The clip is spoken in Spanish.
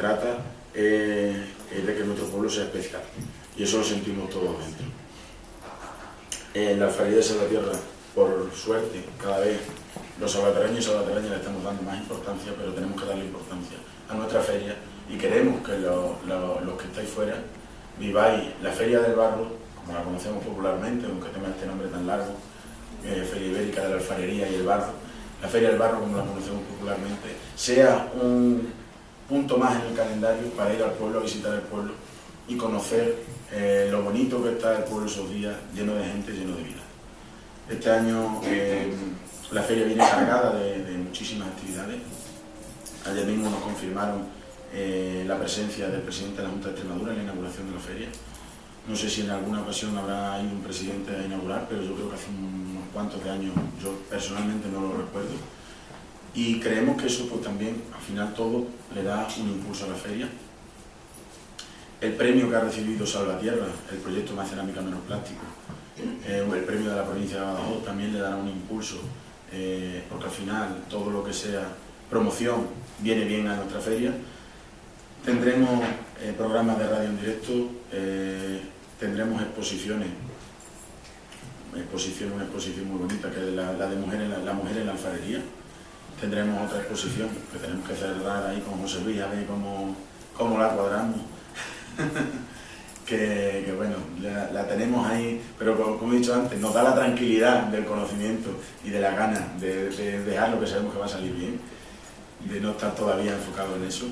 trata es de que nuestro pueblo sea especial, y eso lo sentimos todos dentro. En la alfarería de Salvatierra, por suerte, cada vez los salvaterraños y salvaterrañas le estamos dando más importancia, pero tenemos que darle importancia a nuestra feria, y queremos que los que estáis fuera viváis la Feria del Barro, como la conocemos popularmente, aunque tenga este nombre tan largo, Feria Ibérica de la Alfarería y el Barro. La Feria del Barro, como la conocemos popularmente, sea un punto más en el calendario para ir al pueblo, a visitar el pueblo y conocer lo bonito que está el pueblo esos días, lleno de gente, lleno de vida. Este año la feria viene cargada de muchísimas actividades. Ayer mismo nos confirmaron la presencia del presidente de la Junta de Extremadura en la inauguración de la feria. No sé si en alguna ocasión habrá ido un presidente a inaugurar, pero yo creo que hace unos cuantos de años, yo personalmente no lo recuerdo. Y creemos que eso pues también, al final todo, le da un impulso a la feria. El premio que ha recibido Salvatierra, el proyecto Más Cerámica Menos Plástico, el premio de la provincia de Badajoz, también le dará un impulso, porque al final todo lo que sea promoción viene bien a nuestra feria. Tendremos programas de radio en directo, tendremos exposiciones, una exposición muy bonita, que es la de la mujer en la alfarería. Tendremos otra exposición que tenemos que cerrar ahí con José Luis, a ver cómo la cuadramos. que bueno, la tenemos ahí, pero como he dicho antes, nos da la tranquilidad del conocimiento y de la gana de dejar lo que sabemos que va a salir bien, de no estar todavía enfocado en eso.